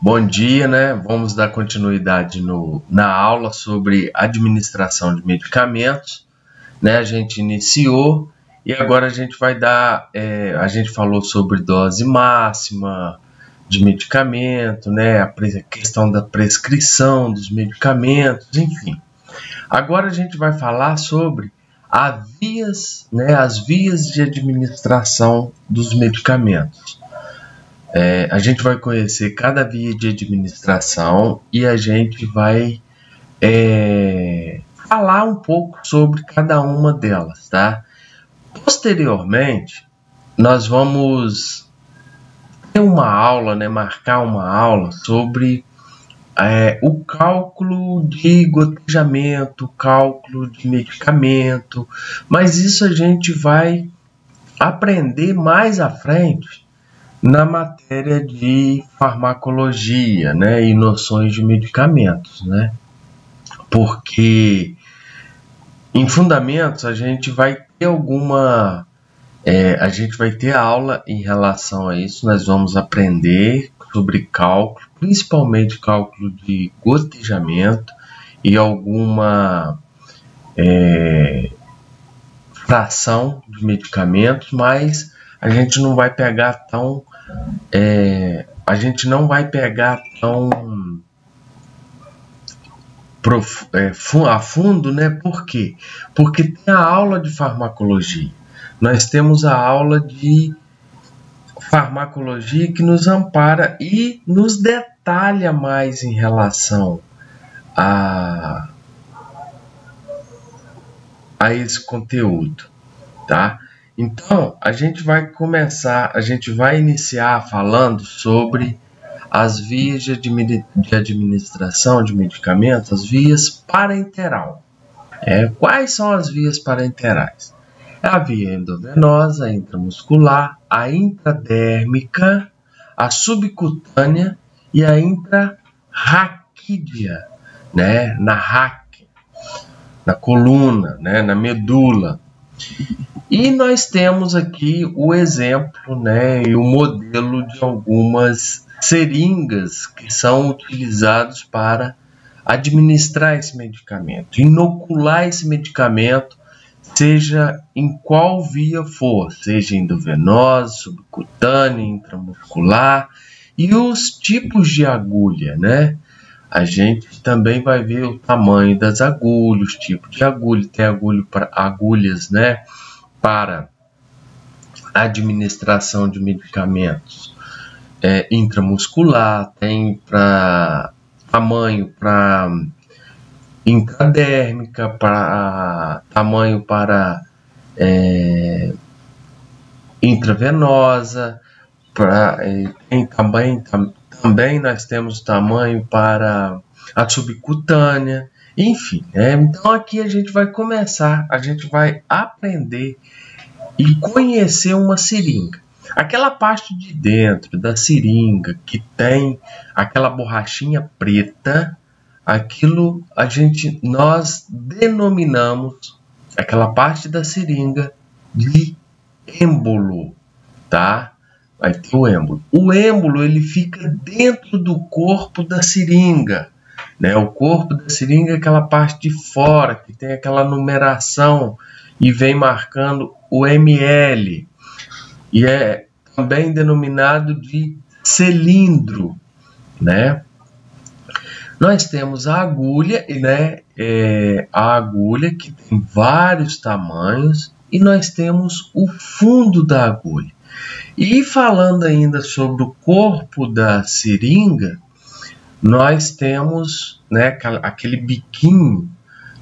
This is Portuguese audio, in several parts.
Bom dia, né? Vamos dar continuidade na aula sobre administração de medicamentos, né? A gente iniciou e agora a gente vai dar, a gente falou sobre dose máxima de medicamento, né? A questão da prescrição dos medicamentos, enfim. Agora a gente vai falar sobre as vias de administração dos medicamentos. A gente vai conhecer cada via de administração e a gente vai falar um pouco sobre cada uma delas, tá? Posteriormente, nós vamos ter uma aula, né, marcar uma aula sobre o cálculo de gotejamento, cálculo de medicamento, mas isso a gente vai aprender mais à frente na matéria de farmacologia, né, e noções de medicamentos, né? Porque em fundamentos a gente vai ter a gente vai ter aula em relação a isso. Nós vamos aprender sobre cálculo, principalmente cálculo de gotejamento e alguma fração de medicamentos, mas a gente não vai pegar tão a fundo, né? Por quê? Porque tem a aula de farmacologia. Nós temos a aula de farmacologia que nos ampara e nos detalha mais em relação a esse conteúdo, tá? Então, a gente vai iniciar falando sobre as vias de administração de medicamentos, as vias parenteral. Quais são as vias parenterais? É a via endovenosa, a intramuscular, a intradérmica, a subcutânea e a intrarraquídea, né? Na coluna, né? Na medula. E nós temos aqui o exemplo, né, e o modelo de algumas seringas que são utilizados para administrar esse medicamento, inocular esse medicamento, seja em qual via for, seja endovenosa, subcutânea, intramuscular, e os tipos de agulha, né? A gente também vai ver o tamanho das agulhas, os tipos de agulha. Tem agulhas, né, para administração de medicamentos intramuscular, tem tamanho para intradérmica, tamanho para intravenosa, também nós temos tamanho para a subcutânea, enfim, então aqui a gente vai aprender e conhecer uma seringa. Aquela parte de dentro da seringa que tem aquela borrachinha preta, nós denominamos aquela parte da seringa de êmbolo, tá? Vai ter o êmbolo. O êmbolo, ele fica dentro do corpo da seringa, né? O corpo da seringa é aquela parte de fora que tem aquela numeração e vem marcando o ml, e é também denominado de cilindro, né? Nós temos a agulha, né? A agulha que tem vários tamanhos, e nós temos o fundo da agulha. E falando ainda sobre o corpo da seringa, nós temos, né, aquele biquinho,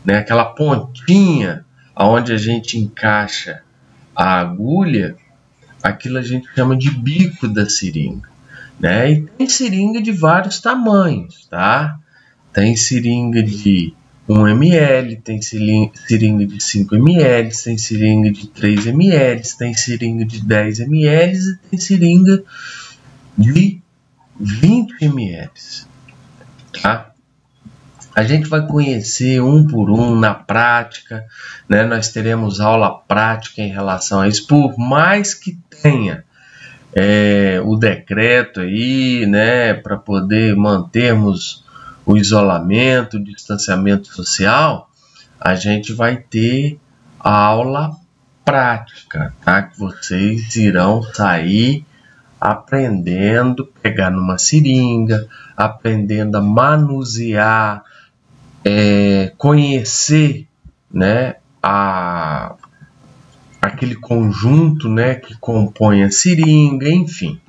né, aquela pontinha onde a gente encaixa a agulha, aquilo a gente chama de bico da seringa, né? E tem seringa de vários tamanhos, tá? Tem seringa de 1 ml, tem seringa de 5 ml, tem seringa de 3 ml, tem seringa de 10 ml e tem seringa de 20 ml, tá? A gente vai conhecer um por um na prática, né? Nós teremos aula prática em relação a isso, por mais que tenha o decreto aí, né, para poder mantermos o isolamento, o distanciamento social, a gente vai ter a aula prática, tá? Que vocês irão sair aprendendo, pegar numa seringa, aprendendo a manusear, conhecer, né, aquele conjunto, né, que compõe a seringa, enfim,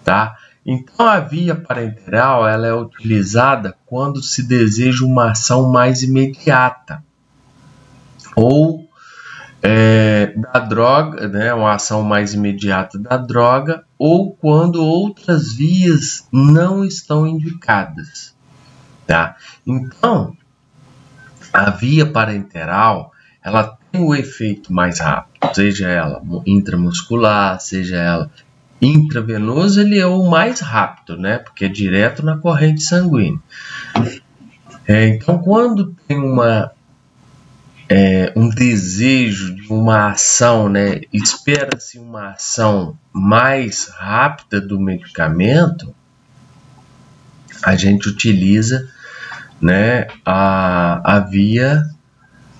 tá? Então a via parenteral ela é utilizada quando se deseja uma ação mais imediata ou da droga, né, uma ação mais imediata da droga, ou quando outras vias não estão indicadas, tá? Então, a via parenteral, ela tem o efeito mais rápido, seja ela intramuscular, seja ela intravenoso, ele é o mais rápido, né? Porque é direto na corrente sanguínea. Então, quando tem um desejo de uma ação, né? Espera-se uma ação mais rápida do medicamento, a gente utiliza, né, a via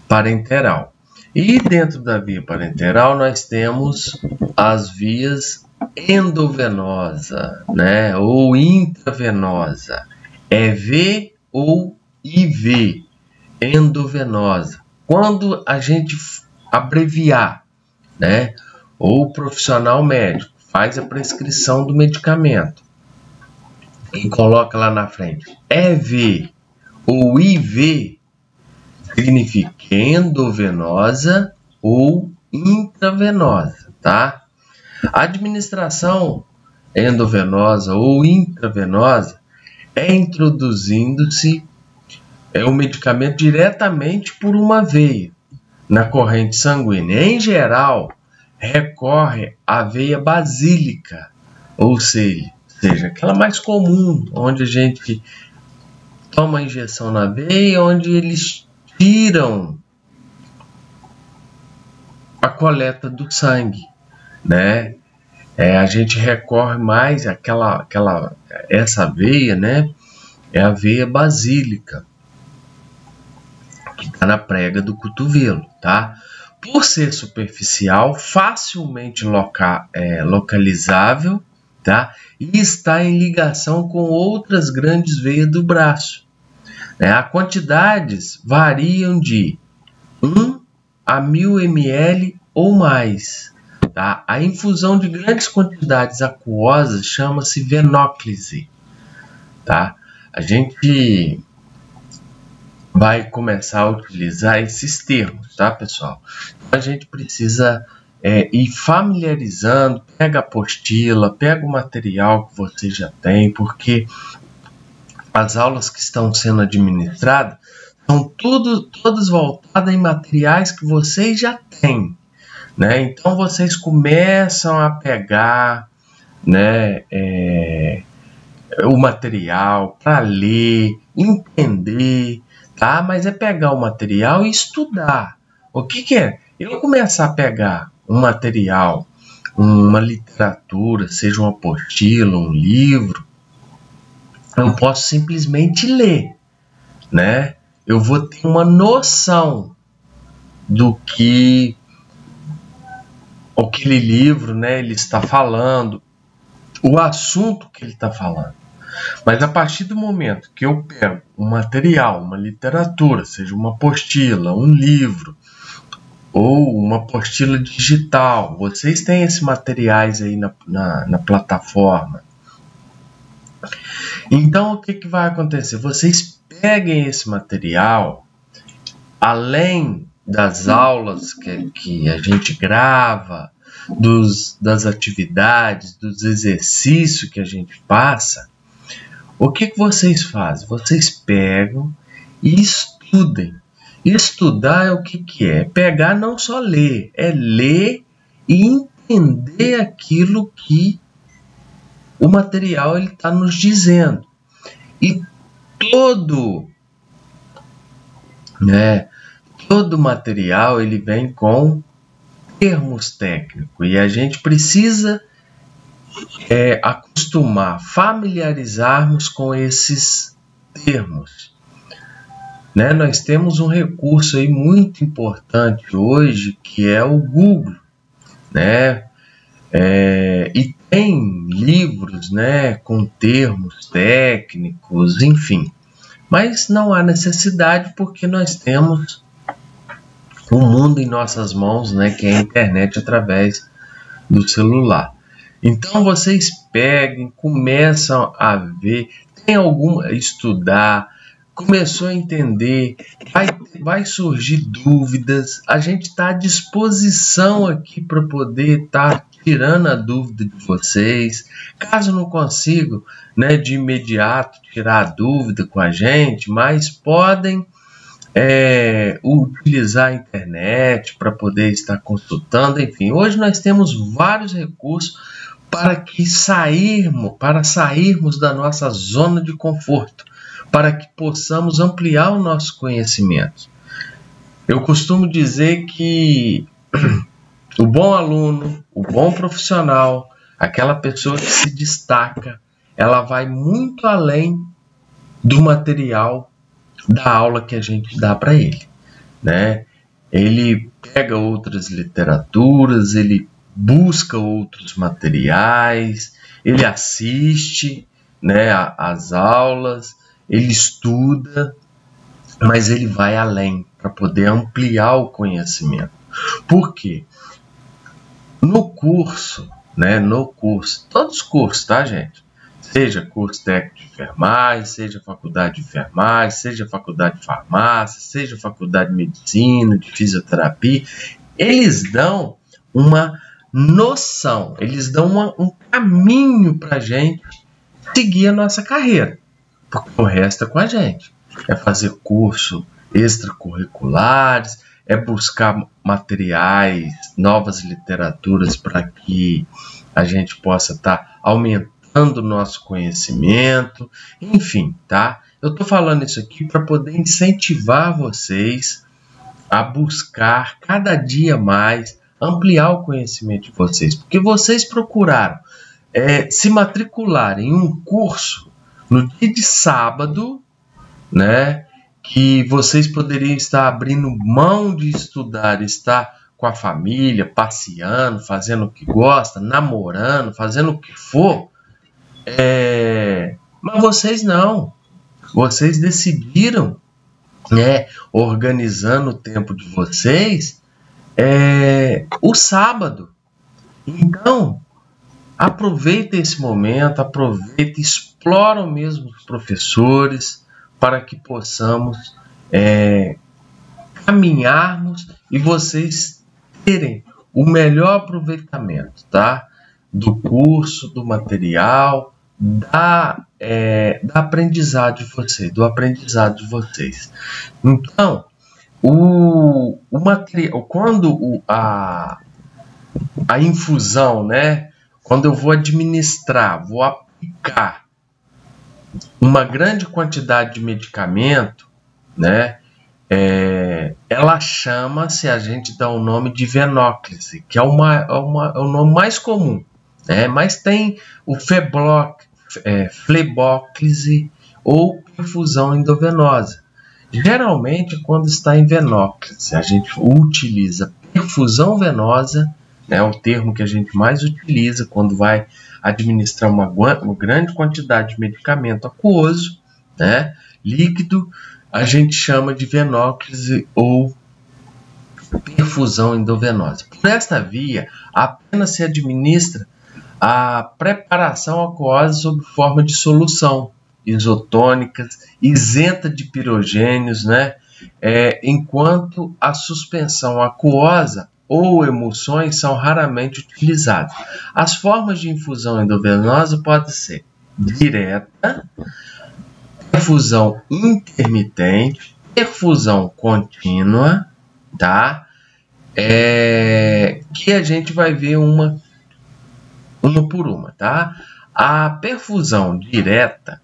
parenteral. E dentro da via parenteral nós temos as vias endovenosa, né, ou intravenosa, EV ou IV, endovenosa. Quando a gente abreviar, né, ou o profissional médico faz a prescrição do medicamento e coloca lá na frente EV ou IV, significa endovenosa ou intravenosa, tá? A administração endovenosa ou intravenosa é introduzindo-se o medicamento diretamente por uma veia na corrente sanguínea. Em geral, recorre à veia basílica, ou seja, aquela mais comum, onde a gente toma a injeção na veia, onde eles tiram a coleta do sangue, né? A gente recorre mais essa veia, né? É a veia basílica, que está na prega do cotovelo, tá? Por ser superficial, facilmente localizável, tá? E está em ligação com outras grandes veias do braço. As quantidades variam de 1 a 1000 ml ou mais. Tá? A infusão de grandes quantidades aquosas chama-se venóclise. Tá? A gente vai começar a utilizar esses termos, tá, pessoal? A gente precisa ir familiarizando, pega a apostila, pega o material que você já tem, porque as aulas que estão sendo administradas são todas voltadas em materiais que vocês já têm, né? Então vocês começam a pegar, né, o material para ler, entender, tá? Mas é pegar o material e estudar. O que é? Eu começar a pegar um material, uma literatura, seja uma apostila, um livro, eu posso simplesmente ler, né? Eu vou ter uma noção do que aquele livro, né, ele está falando, o assunto que ele está falando. Mas a partir do momento que eu pego um material, uma literatura, seja uma apostila, um livro, ou uma apostila digital, vocês têm esses materiais aí na plataforma. Então, o que vai acontecer? Vocês peguem esse material, além das aulas que a gente grava, das atividades, dos exercícios que a gente passa, o que vocês fazem? Vocês pegam e estudem. Estudar é o que é? Pegar, não só ler, é ler e entender aquilo que o material está nos dizendo. E todo material ele vem com termos técnicos e a gente precisa acostumar, familiarizarmos com esses termos. Né? Nós temos um recurso aí muito importante hoje, que é o Google, né? E tem livros, né, com termos técnicos, enfim. Mas não há necessidade, porque nós temos o mundo em nossas mãos, né, que é a internet através do celular. Então vocês peguem, começam a ver, estudar, começou a entender, vai surgir dúvidas, a gente está à disposição aqui para poder estar tirando a dúvida de vocês. Caso não consigam, né, de imediato tirar a dúvida com a gente, mas podem utilizar a internet para poder estar consultando, enfim. Hoje nós temos vários recursos para sairmos da nossa zona de conforto, para que possamos ampliar o nosso conhecimento. Eu costumo dizer que o bom aluno, o bom profissional, aquela pessoa que se destaca, ela vai muito além do material da aula que a gente dá para ele, né? Ele pega outras literaturas, ele busca outros materiais, ele assiste, né, as aulas, ele estuda, mas ele vai além para poder ampliar o conhecimento. Por quê? No curso, todos os cursos, tá, gente? Seja curso técnico de enfermagem, seja faculdade de enfermagem, seja faculdade de farmácia, seja faculdade de medicina, de fisioterapia, eles dão uma noção, eles dão um caminho para a gente seguir a nossa carreira, porque o resto é com a gente. É fazer curso extracurriculares, é buscar materiais, novas literaturas para que a gente possa estar aumentando o nosso conhecimento, enfim, tá? Eu estou falando isso aqui para poder incentivar vocês a buscar cada dia mais ampliar o conhecimento de vocês, porque vocês procuraram se matricular em um curso no dia de sábado, né? Que vocês poderiam estar abrindo mão de estudar, estar com a família, passeando, fazendo o que gosta, namorando, fazendo o que for. Mas vocês não. Vocês decidiram, né, organizando o tempo de vocês, o sábado. Então, aproveita esse momento, aproveita, explora mesmo os professores, para que possamos caminharmos e vocês terem o melhor aproveitamento, tá? Do curso, do material, da aprendizado de vocês, do aprendizado de vocês. Então, o material, quando a infusão, né? Quando eu vou administrar, vou aplicar uma grande quantidade de medicamento, né? Ela chama-se, a gente dá o nome de venóclise, que é o nome mais comum, né? Mas tem o flebóclise ou perfusão endovenosa. Geralmente, quando está em venóclise, a gente utiliza perfusão venosa, né? É o termo que a gente mais utiliza quando vai administrar uma grande quantidade de medicamento aquoso, né, líquido, a gente chama de venóclise ou perfusão endovenosa. Por esta via, apenas se administra a preparação aquosa sob forma de solução isotônicas, isenta de pirogênios, né, enquanto a suspensão aquosa ou emulsões são raramente utilizadas. As formas de infusão endovenosa podem ser direta, perfusão intermitente, perfusão contínua, tá? Que a gente vai ver uma por uma, tá? A perfusão direta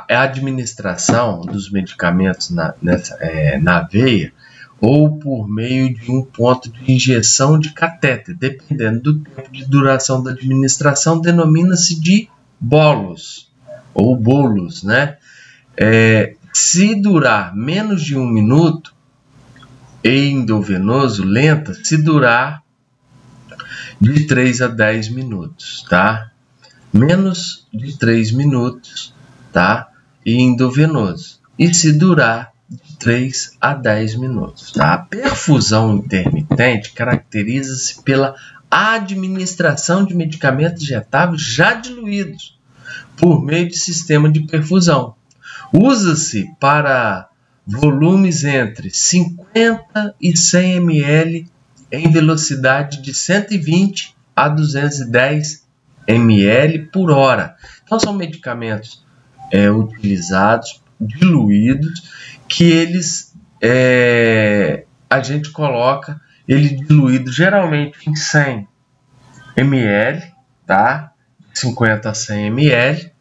é a administração dos medicamentos na veia, ou por meio de um ponto de injeção de catéter, dependendo do tempo de duração da administração, denomina-se de bolos ou bolos, né? Se durar menos de 1 minuto, endovenoso, lenta, se durar de 3 a 10 minutos, tá? Menos de 3 minutos, tá? E endovenoso. E se durar de 3 a 10 minutos, tá? A perfusão intermitente caracteriza-se pela administração de medicamentos injetáveis já diluídos por meio de sistema de perfusão. Usa-se para volumes entre 50 e 100 ml em velocidade de 120 a 210 ml por hora. Então, são medicamentos utilizados, diluídos, que eles a gente coloca ele diluído geralmente em 100 ml, tá? 50 a 100 ml.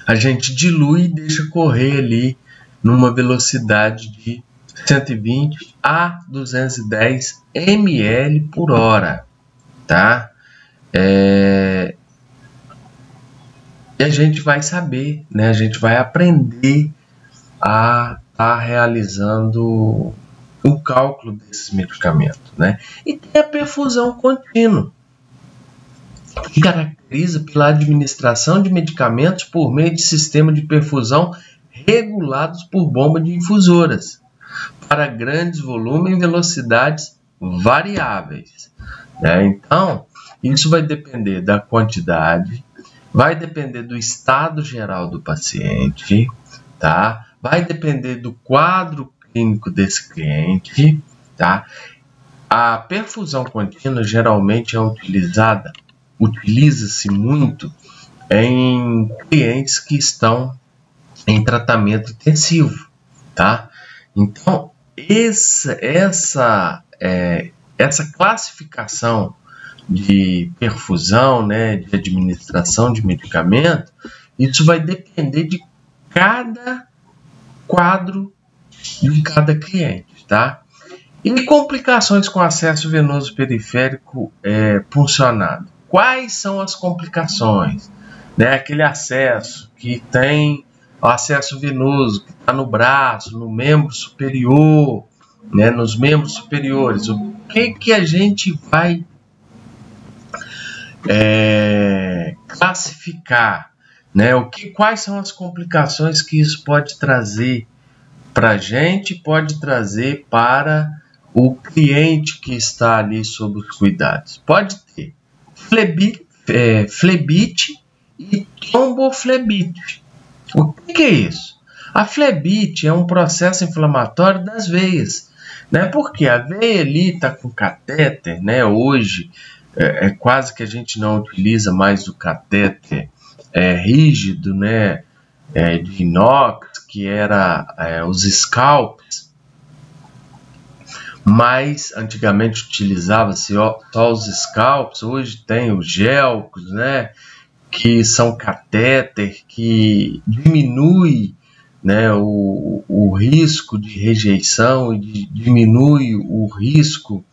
A gente dilui e deixa correr ali numa velocidade de 120 a 210 ml por hora, tá? E a gente vai saber, né? A gente vai aprender a estar realizando o cálculo desses medicamentos, né? E tem a perfusão contínua, que caracteriza pela administração de medicamentos por meio de sistema de perfusão regulados por bomba de infusoras para grandes volumes em velocidades variáveis, né? Então, isso vai depender da quantidade, vai depender do estado geral do paciente, tá? Vai depender do quadro clínico desse cliente, tá? A perfusão contínua geralmente é utiliza-se muito em clientes que estão em tratamento intensivo, tá? Então, essa classificação de perfusão, né, de administração de medicamento, isso vai depender de cada quadro de cada cliente, tá? E complicações com acesso venoso periférico puncionado. Quais são as complicações? Né? Aquele acesso que tem o acesso venoso que está no braço, no membro superior, né? Nos membros superiores. O que a gente vai classificar? Né? Quais são as complicações que isso pode trazer para a gente, pode trazer para o cliente que está ali sob os cuidados? Pode ter flebite e tromboflebite. O que é isso? A flebite é um processo inflamatório das veias, né? Porque a veia ali está com catéter, né? Hoje quase que a gente não utiliza mais o catéter rígido, né? De inox, que era os scalps, mas antigamente utilizava-se só os scalps. Hoje tem os gelcos, né? Que são catéter que diminui, né, o risco de rejeição e diminui o risco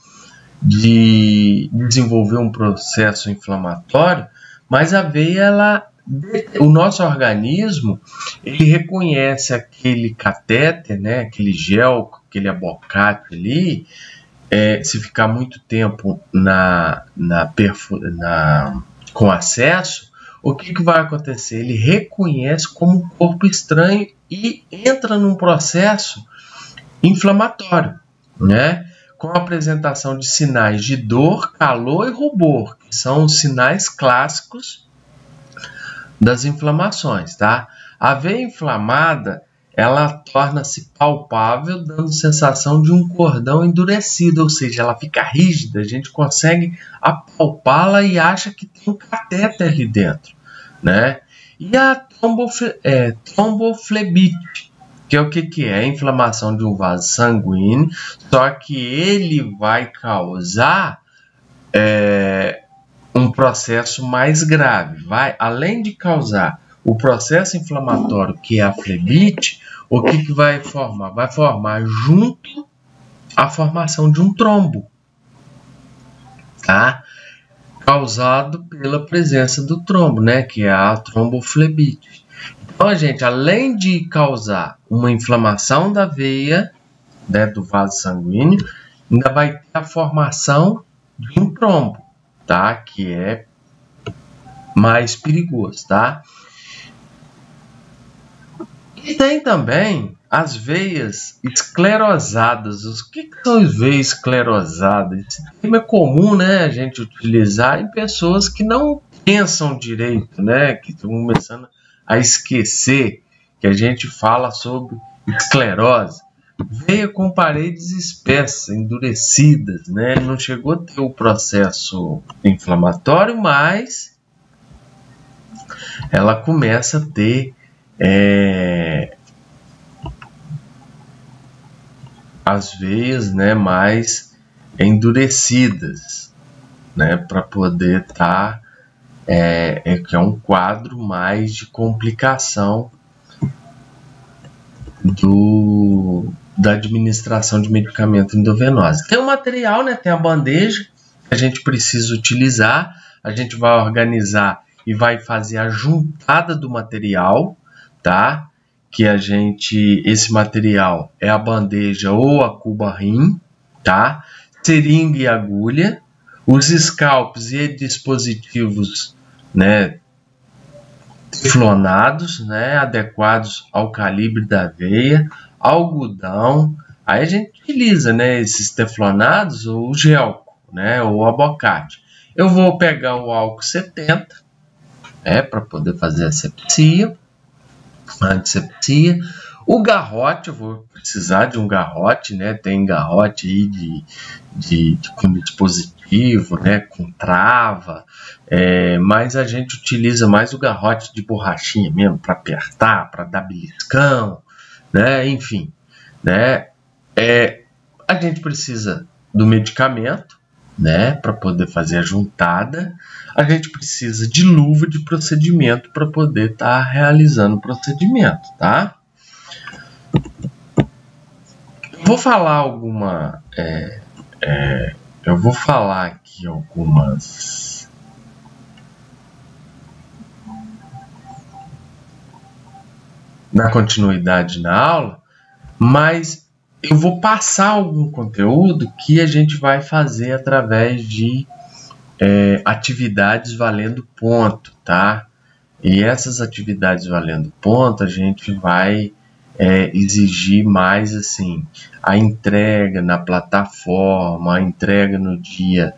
de desenvolver um processo inflamatório, mas a veia, o nosso organismo, ele reconhece aquele catéter, né, aquele gelco, aquele abocate ali, se ficar muito tempo com acesso, o que vai acontecer? Ele reconhece como um corpo estranho e entra num processo inflamatório, né? Com a apresentação de sinais de dor, calor e rubor, que são os sinais clássicos das inflamações, tá? A veia inflamada, ela torna-se palpável, dando sensação de um cordão endurecido, ou seja, ela fica rígida, a gente consegue apalpá-la e acha que tem um catéter ali dentro, né? E a tromboflebite, que é o que é? A inflamação de um vaso sanguíneo, só que ele vai causar um processo mais grave. Além de causar o processo inflamatório, que é a flebite, o que vai formar? Vai formar junto a formação de um trombo, tá? Causado pela presença do trombo, né? Que é a tromboflebite. Então, gente, além de causar uma inflamação da veia, né, do vaso sanguíneo, ainda vai ter a formação de um trombo, tá? Que é mais perigoso, tá? E tem também as veias esclerosadas. O que são as veias esclerosadas? Esse termo é comum, né, a gente utilizar em pessoas que não pensam direito, né, que estão começando a esquecer que a gente fala sobre esclerose. Veia com paredes espessas, endurecidas, né? Não chegou a ter o processo inflamatório, mas ela começa a ter as veias, né, mais endurecidas, né, para poder estar que é um quadro mais de complicação da administração de medicamento endovenoso. Tem o material, né, tem a bandeja que a gente precisa utilizar, a gente vai organizar e vai fazer a juntada do material, tá? Que esse material é a bandeja ou a cuba-rim, tá? Seringa e agulha, os scalpes e dispositivos, né, teflonados, né, adequados ao calibre da veia, algodão. Aí a gente utiliza, né, esses teflonados ou o gelco, né, ou o abocate. Eu vou pegar o álcool 70, para poder fazer a asepsia, antisepsia. O garrote, eu vou precisar de um garrote, né? Tem garrote aí com dispositivo, né? Com trava, mas a gente utiliza mais o garrote de borrachinha mesmo, para apertar, para dar beliscão, né? Enfim, né? A gente precisa do medicamento, né, para poder fazer a juntada. A gente precisa de luva de procedimento para poder estar realizando o procedimento, tá? Eu vou falar aqui algumas na continuidade na aula, mas eu vou passar algum conteúdo que a gente vai fazer através de atividades valendo ponto, tá? E essas atividades valendo ponto, a gente vai exigir mais, assim, a entrega na plataforma, a entrega no dia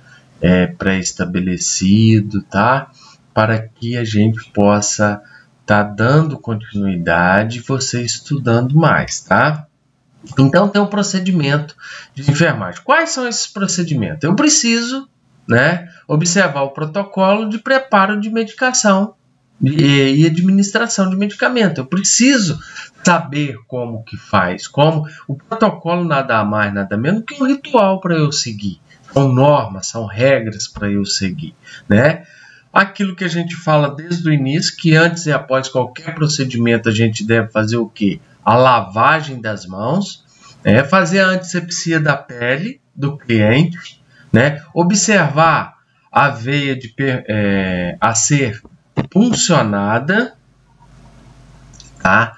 pré-estabelecido, tá? Para que a gente possa estar dando continuidade e você estudando mais, tá? Então, tem um procedimento de enfermagem. Quais são esses procedimentos? Eu preciso, né, observar o protocolo de preparo de medicação e administração de medicamento. Eu preciso saber como que faz, como o protocolo nada mais, nada menos que um ritual para eu seguir. São normas, são regras para eu seguir, né? Aquilo que a gente fala desde o início, que antes e após qualquer procedimento a gente deve fazer o quê? A lavagem das mãos, fazer a antisepsia da pele do cliente, né? Observar a veia a ser puncionada, tá?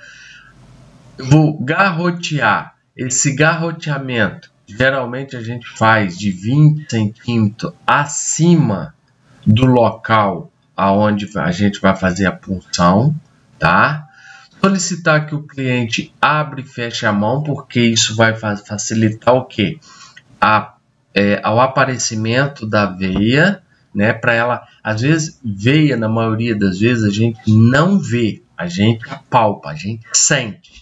Eu vou garrotear. Esse garroteamento, geralmente a gente faz de 20 centímetros acima do local aonde a gente vai fazer a punção, tá? Solicitar que o cliente abra e feche a mão, porque isso vai facilitar o quê? Ao aparecimento da veia, né? Para ela, às vezes, veia, na maioria das vezes, a gente não vê, a gente apalpa, a gente sente.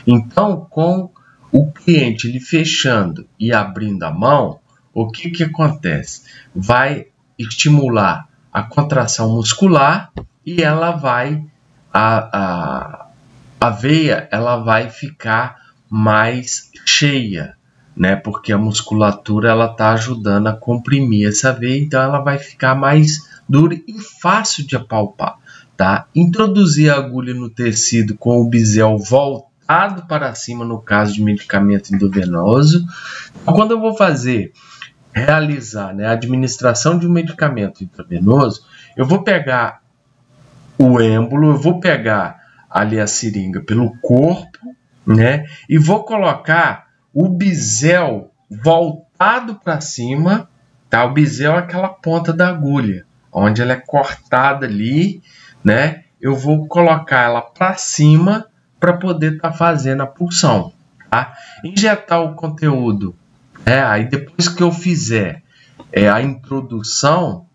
Então, com o cliente ele fechando e abrindo a mão, o que acontece? Vai estimular a contração muscular e ela vai a veia ela vai ficar mais cheia, né? Porque a musculatura ela está ajudando a comprimir essa veia, então ela vai ficar mais dura e fácil de apalpar, tá? Introduzir a agulha no tecido com o bisel voltado voltado para cima no caso de medicamento endovenoso. Então, quando eu vou realizar, né, a administração de um medicamento intravenoso, eu vou pegar o êmbolo, eu vou pegar ali a seringa pelo corpo, né, e vou colocar o bisel voltado para cima, tá? O bisel é aquela ponta da agulha, onde ela é cortada ali, né? Eu vou colocar ela para cima para poder estar fazendo a punção, tá? Injetar o conteúdo, aí depois que eu fizer a introdução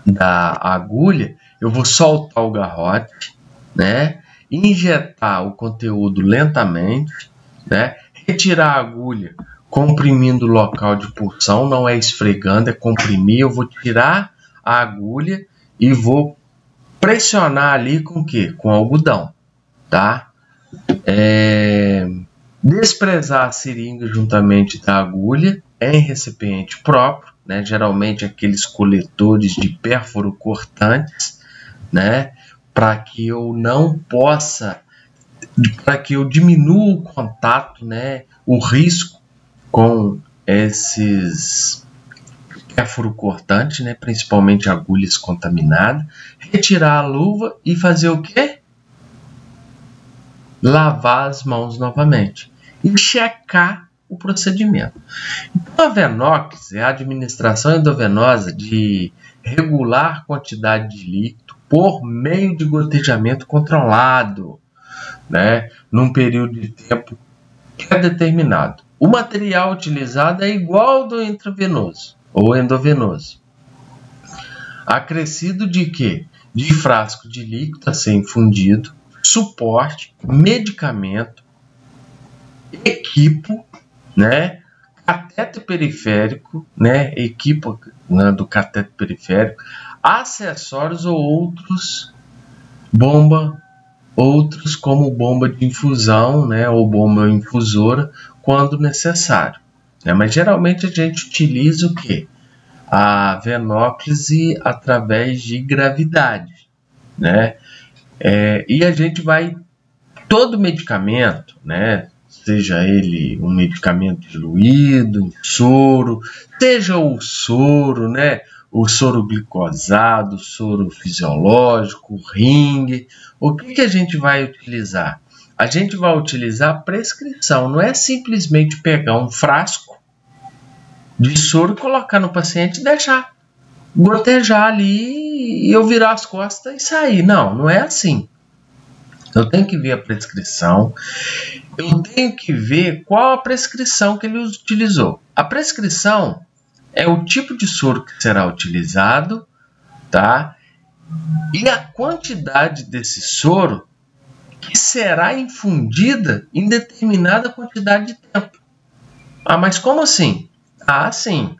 da agulha, eu vou soltar o garrote, né? Injetar o conteúdo lentamente, né? Retirar a agulha comprimindo o local de punção, não é esfregando, é comprimir. Eu vou tirar a agulha e vou pressionar ali com o quê? Com algodão, tá? Desprezar a seringa juntamente da agulha em recipiente próprio, né? Geralmente aqueles coletores de pérfuro cortantes, né? Para que eu não possa, para que eu diminua o contato, né? O risco com esses pérfuro cortantes, né? Principalmente agulhas contaminadas. Retirar a luva e fazer o quê? Lavar as mãos novamente e checar o procedimento. Então, a Venox é a administração endovenosa de regular quantidade de líquido por meio de gotejamento controlado, né, num período de tempo determinado. O material utilizado é igual ao do intravenoso ou endovenoso. Acrescido de quê? De frasco de líquido a ser infundido, suporte, medicamento, equipo, né, cateter periférico, né, equipo, né, do cateter periférico, acessórios ou outros como bomba de infusão, né, ou bomba infusora, quando necessário, né? Mas geralmente a gente utiliza o quê? A venóclise através de gravidade, né? E a gente vai, todo medicamento, né, seja ele um medicamento diluído, soro, seja o soro, né, o soro glicosado, o soro fisiológico, o ringue, o que a gente vai utilizar? A gente vai utilizar prescrição, não é simplesmente pegar um frasco de soro, colocar no paciente e deixar gotejar ali e eu virar as costas e sair. Não, não é assim. Eu tenho que ver a prescrição, eu tenho que ver qual a prescrição que ele utilizou. A prescrição é o tipo de soro que será utilizado, tá? E a quantidade desse soro que será infundida em determinada quantidade de tempo. Ah, mas como assim? Ah, sim.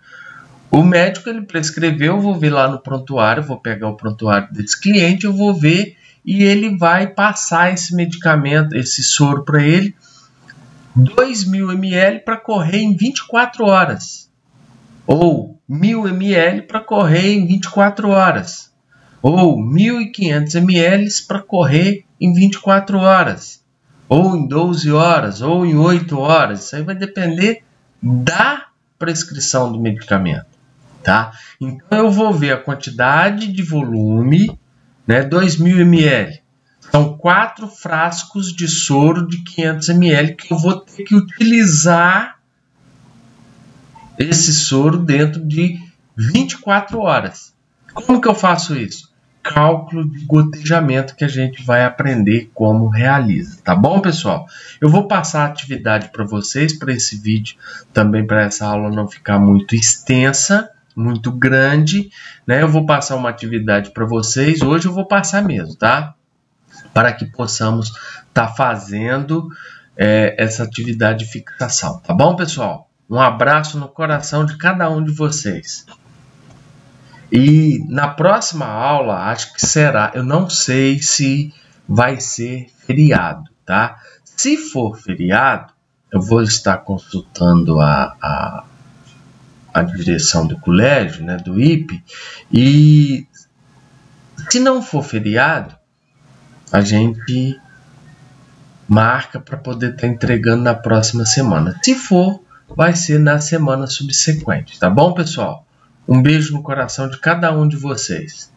O médico ele prescreveu, eu vou ver lá no prontuário, vou pegar o prontuário desse cliente, eu vou ver e ele vai passar esse medicamento, esse soro para ele, 2.000 ml para correr em 24 horas. Ou 1.000 ml para correr em 24 horas. Ou 1.500 ml para correr em 24 horas. Ou em 12 horas, ou em 8 horas. Isso aí vai depender da prescrição do medicamento, tá? Então eu vou ver a quantidade de volume, né, 2.000 ml. São 4 frascos de soro de 500 ml que eu vou ter que utilizar esse soro dentro de 24 horas. Como que eu faço isso? Cálculo de gotejamento que a gente vai aprender como realiza, tá bom, pessoal? Eu vou passar a atividade para vocês, para esse vídeo, também para essa aula não ficar muito extensa, muito grande, né? Eu vou passar uma atividade para vocês, hoje eu vou passar mesmo, tá? Para que possamos estar fazendo essa atividade de fixação, tá bom, pessoal? Um abraço no coração de cada um de vocês. E na próxima aula, acho que será, eu não sei se vai ser feriado, tá? Se for feriado, eu vou estar consultando a direção do colégio, né, do IP, e se não for feriado, a gente marca para poder estar entregando na próxima semana. Se for, vai ser na semana subsequente, tá bom, pessoal? Um beijo no coração de cada um de vocês.